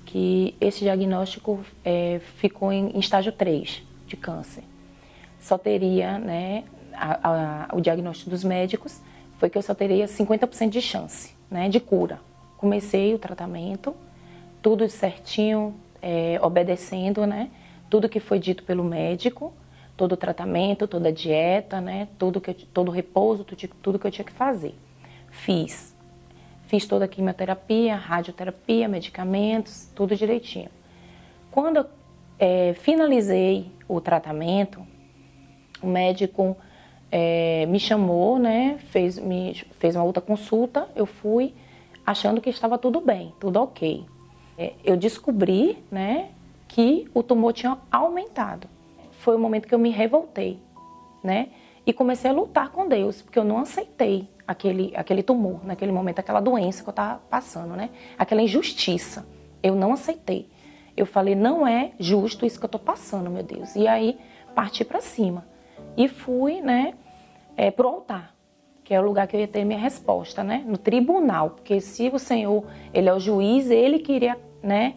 que esse diagnóstico ficou em estágio 3 de câncer. Só teria, né, o diagnóstico dos médicos foi que eu só teria 50% de chance, né, de cura. Comecei o tratamento, tudo certinho, obedecendo, né, tudo que foi dito pelo médico, todo o tratamento, toda a dieta, né, todo o repouso, tudo que eu tinha que fazer. Fiz toda a quimioterapia, radioterapia, medicamentos, tudo direitinho. Quando eu finalizei o tratamento, o médico me chamou, né, fez uma outra consulta, eu fui achando que estava tudo bem, tudo ok. Eu descobri, né, que o tumor tinha aumentado. Foi o momento que eu me revoltei, né, e comecei a lutar com Deus, porque eu não aceitei aquele tumor, naquele momento, aquela doença que eu estava passando, né, aquela injustiça. Eu não aceitei. Eu falei, não é justo isso que eu estou passando, meu Deus. E aí, parti para cima. E fui, né, pro altar, que é o lugar que eu ia ter minha resposta, né, no tribunal. Porque se o Senhor, Ele é o juiz, Ele queria, né,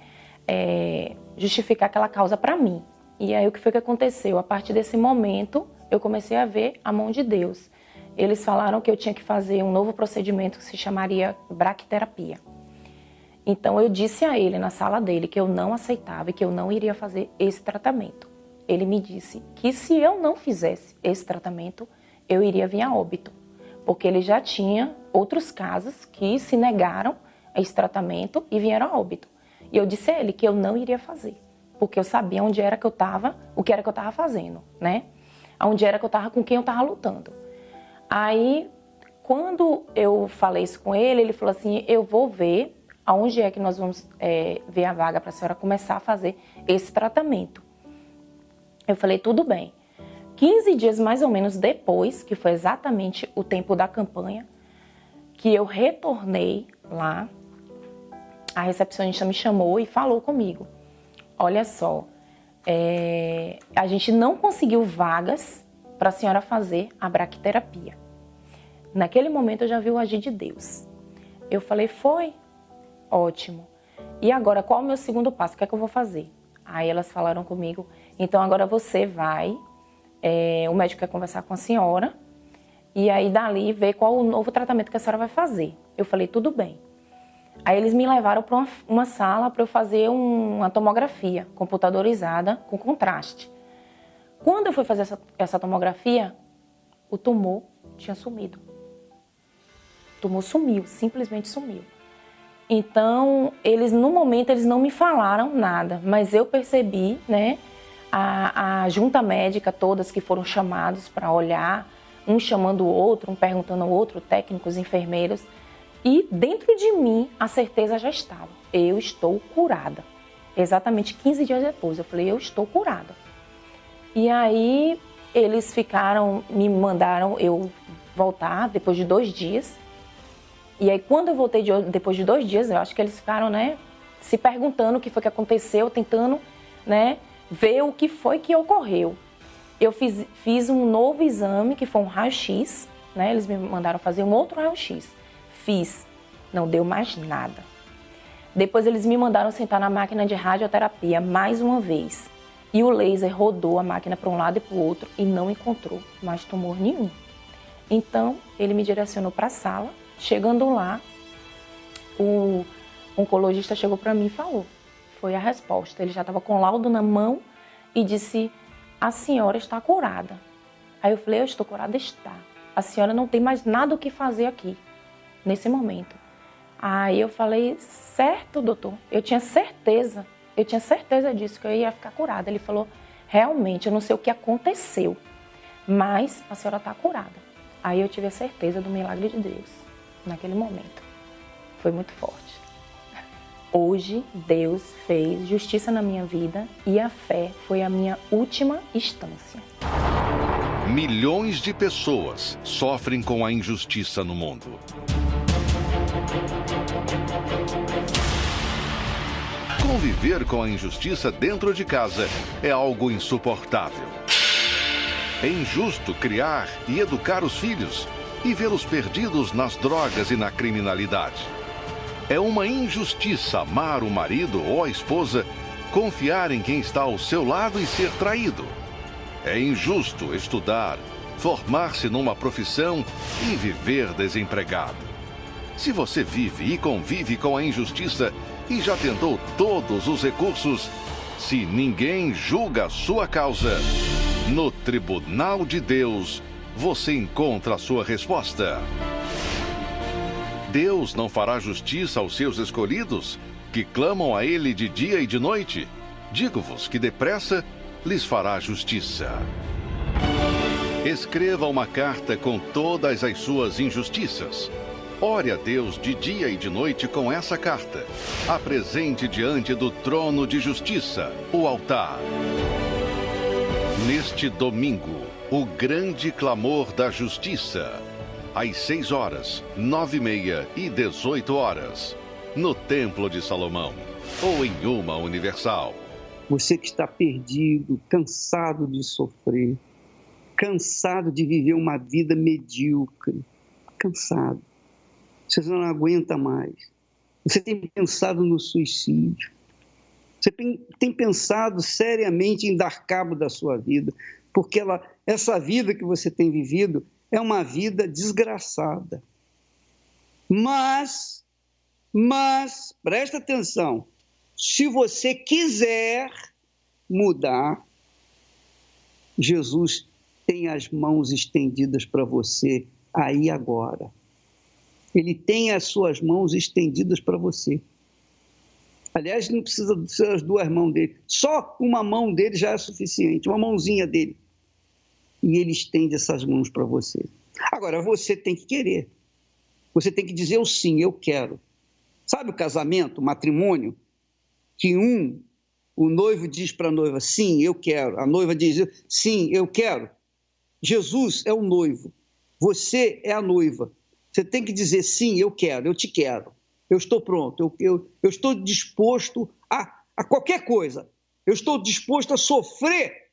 justificar aquela causa para mim. E aí o que foi que aconteceu? A partir desse momento, eu comecei a ver a mão de Deus. Eles falaram que eu tinha que fazer um novo procedimento que se chamaria braquiterapia. Então eu disse a ele, na sala dele, que eu não aceitava e que eu não iria fazer esse tratamento. Ele me disse que se eu não fizesse esse tratamento, eu iria vir a óbito. Porque ele já tinha outros casos que se negaram a esse tratamento e vieram a óbito. E eu disse a ele que eu não iria fazer, porque eu sabia onde era que eu estava, o que era que eu estava fazendo, né? Onde era que eu estava, com quem eu estava lutando. Aí, quando eu falei isso com ele, ele falou assim, eu vou ver aonde é que nós vamos ver a vaga para a senhora começar a fazer esse tratamento. Eu falei, tudo bem. 15 dias mais ou menos depois, que foi exatamente o tempo da campanha, que eu retornei lá, a recepcionista me chamou e falou comigo. Olha só, a gente não conseguiu vagas para a senhora fazer a braquiterapia. Naquele momento eu já vi o agir de Deus. Eu falei, foi? Ótimo. E agora, qual é o meu segundo passo? O que é que eu vou fazer? Aí elas falaram comigo, então agora você vai, o médico quer conversar com a senhora, e aí dali ver qual o novo tratamento que a senhora vai fazer. Eu falei, tudo bem. Aí eles me levaram para uma sala para eu fazer uma tomografia computadorizada com contraste. Quando eu fui fazer essa tomografia, o tumor tinha sumido. O tumor sumiu, simplesmente sumiu. Então, no momento, eles não me falaram nada, mas eu percebi, né, a junta médica, todas que foram chamados para olhar, um chamando o outro, um perguntando ao outro, técnicos, enfermeiros, e dentro de mim a certeza já estava, eu estou curada. Exatamente 15 dias depois, eu falei, eu estou curada. E aí eles me mandaram eu voltar depois de 2 dias. E aí quando eu voltei depois de 2 dias, eu acho que eles ficaram, né, se perguntando o que foi que aconteceu, tentando, né, ver o que foi que ocorreu. Eu fiz um novo exame, que foi um raio-x, né, eles me mandaram fazer um outro raio-x. Fiz, não deu mais nada. Depois eles me mandaram sentar na máquina de radioterapia mais uma vez. E o laser rodou a máquina para um lado e para o outro e não encontrou mais tumor nenhum. Então, ele me direcionou para a sala. Chegando lá, o oncologista chegou para mim e falou. Foi a resposta. Ele já estava com o laudo na mão e disse, a senhora está curada. Aí eu falei, eu estou curada? Está. A senhora não tem mais nada o que fazer aqui, nesse momento. Aí eu falei, certo, doutor. Eu tinha certeza disso, que eu ia ficar curada. Ele falou, realmente, eu não sei o que aconteceu, mas a senhora está curada. Aí eu tive a certeza do milagre de Deus, naquele momento. Foi muito forte. Hoje, Deus fez justiça na minha vida e a fé foi a minha última instância. Milhões de pessoas sofrem com a injustiça no mundo. Conviver com a injustiça dentro de casa é algo insuportável. É injusto criar e educar os filhos e vê-los perdidos nas drogas e na criminalidade. É uma injustiça amar o marido ou a esposa, confiar em quem está ao seu lado e ser traído. É injusto estudar, formar-se numa profissão e viver desempregado. Se você vive e convive com a injustiça e já tentou todos os recursos, se ninguém julga a sua causa, no Tribunal de Deus você encontra a sua resposta. Deus não fará justiça aos seus escolhidos, que clamam a Ele de dia e de noite? Digo-vos que depressa lhes fará justiça. Escreva uma carta com todas as suas injustiças. Ore a Deus de dia e de noite com essa carta. Apresente diante do trono de justiça, o altar. Neste domingo, o grande clamor da justiça. Às 6 horas, 9h30 e 18 horas. No Templo de Salomão. Ou em uma Universal. Você que está perdido, cansado de sofrer, cansado de viver uma vida medíocre, cansado. Você não aguenta mais. Você tem pensado no suicídio. Você tem pensado seriamente em dar cabo da sua vida, porque essa vida que você tem vivido é uma vida desgraçada. Mas, presta atenção, se você quiser mudar, Jesus tem as mãos estendidas para você aí agora. Ele tem as suas mãos estendidas para você. Aliás, não precisa ser as duas mãos dele. Só uma mão dele já é suficiente, uma mãozinha dele. E ele estende essas mãos para você. Agora, você tem que querer. Você tem que dizer o sim, eu quero. Sabe o casamento, o matrimônio? Que o noivo diz para a noiva, sim, eu quero. A noiva diz, sim, eu quero. Jesus é o noivo. Você é a noiva. Você tem que dizer, sim, eu quero, eu te quero. Eu estou pronto, eu estou disposto a qualquer coisa. Eu estou disposto a sofrer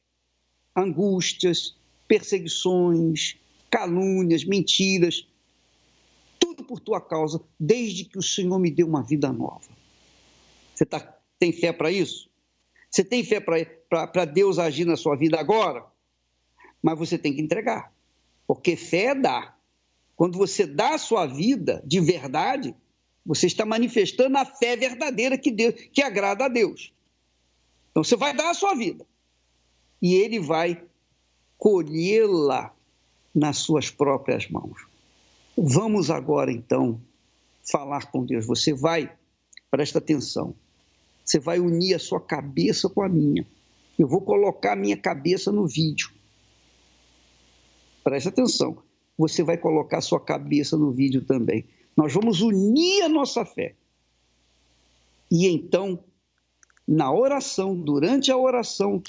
angústias, perseguições, calúnias, mentiras, tudo por tua causa, desde que o Senhor me deu uma vida nova. Você tem fé para isso? Você tem fé para Deus agir na sua vida agora? Mas você tem que entregar, porque fé é dar. Quando você dá a sua vida de verdade, você está manifestando a fé verdadeira que agrada a Deus. Então você vai dar a sua vida e Ele vai colhê-la nas suas próprias mãos. Vamos agora, então, falar com Deus. Você vai, presta atenção, você vai unir a sua cabeça com a minha. Eu vou colocar a minha cabeça no vídeo. Presta atenção, você vai colocar a sua cabeça no vídeo também. Nós vamos unir a nossa fé. E então, na oração, durante a oração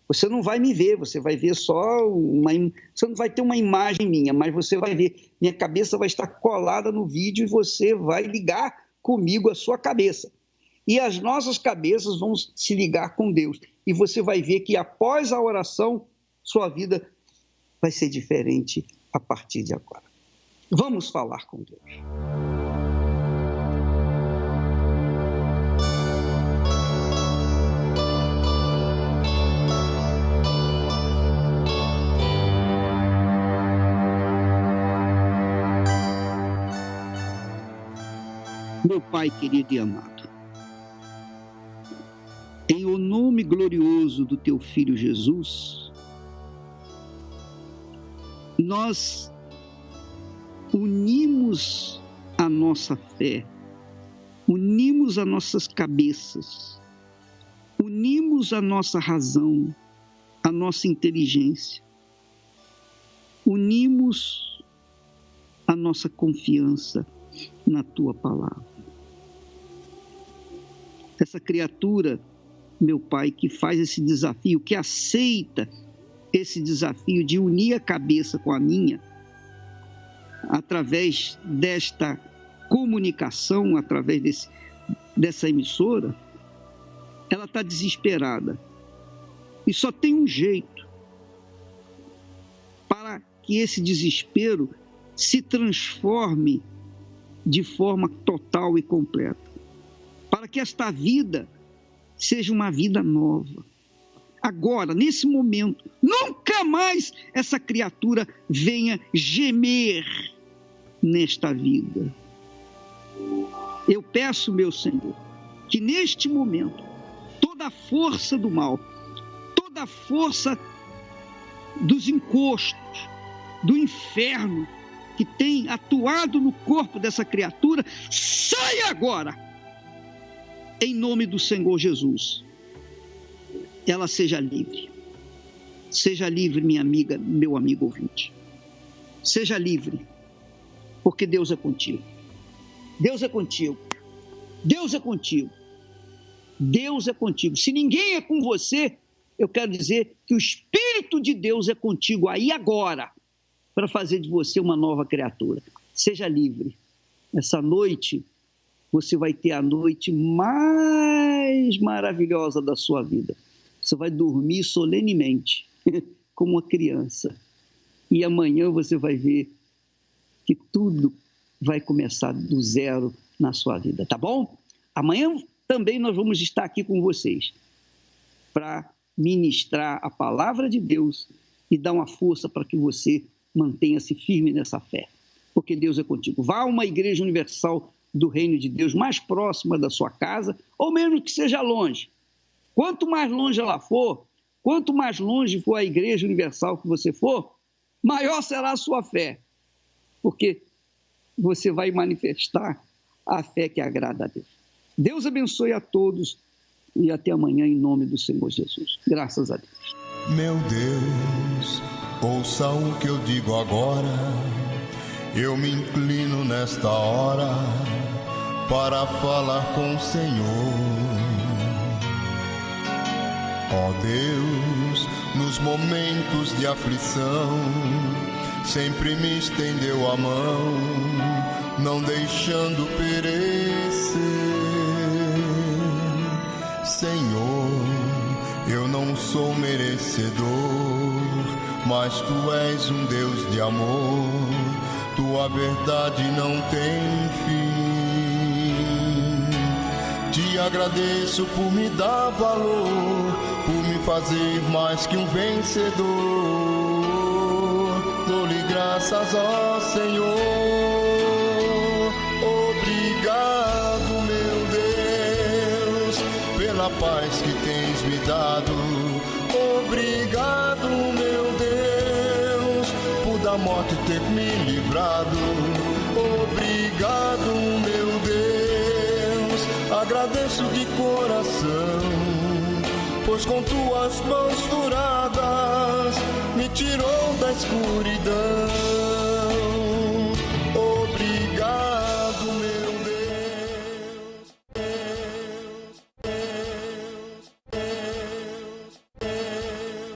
você não vai me ver, você vai ver só você não vai ter uma imagem minha, mas você vai ver, minha cabeça vai estar colada no vídeo e você vai ligar comigo a sua cabeça. E as nossas cabeças vão se ligar com Deus. E você vai ver que após a oração, sua vida vai ser diferente a partir de agora. Vamos falar com Deus. Meu Pai querido e amado, em o nome glorioso do Teu Filho Jesus, nós unimos a nossa fé, unimos as nossas cabeças, unimos a nossa razão, a nossa inteligência, unimos a nossa confiança na Tua palavra. Essa criatura, meu Pai, que faz esse desafio, que aceita esse desafio de unir a cabeça com a minha, através desta comunicação, através dessa emissora, ela está desesperada. E só tem um jeito para que esse desespero se transforme de forma total e completa. Para que esta vida seja uma vida nova. Agora, nesse momento, nunca mais essa criatura venha gemer nesta vida. Eu peço, meu Senhor, que neste momento, toda a força do mal, toda a força dos encostos, do inferno que tem atuado no corpo dessa criatura, saia agora, em nome do Senhor Jesus. Ela seja livre. Seja livre, minha amiga, meu amigo ouvinte. Seja livre, porque Deus é contigo. Deus é contigo. Deus é contigo. Deus é contigo. Se ninguém é com você, eu quero dizer que o Espírito de Deus é contigo aí agora, para fazer de você uma nova criatura. Seja livre. Essa noite, você vai ter a noite mais maravilhosa da sua vida. Você vai dormir solenemente, como uma criança. E amanhã você vai ver que tudo vai começar do zero na sua vida, tá bom? Amanhã também nós vamos estar aqui com vocês para ministrar a palavra de Deus e dar uma força para que você mantenha-se firme nessa fé, porque Deus é contigo. Vá a uma igreja universal do reino de Deus mais próxima da sua casa, ou mesmo que seja longe. Quanto mais longe ela for, quanto mais longe for a igreja universal que você for, maior será a sua fé, porque você vai manifestar a fé que agrada a Deus. Deus abençoe a todos e até amanhã em nome do Senhor Jesus. Graças a Deus. Meu Deus, ouça o que eu digo agora. Eu me inclino nesta hora para falar com o Senhor. Ó Deus, nos momentos de aflição, sempre me estendeu a mão, não deixando perecer. Senhor, eu não sou merecedor, mas Tu és um Deus de amor, Tua verdade não tem fim. Te agradeço por me dar valor, por me fazer mais que um vencedor. Dou-lhe graças, ó Senhor. Obrigado, meu Deus, pela paz que tens me dado. Obrigado, meu Deus, por da morte ter me livrado. Obrigado, meu Deus, agradeço de coração, pois com Tuas mãos furadas me tirou da escuridão.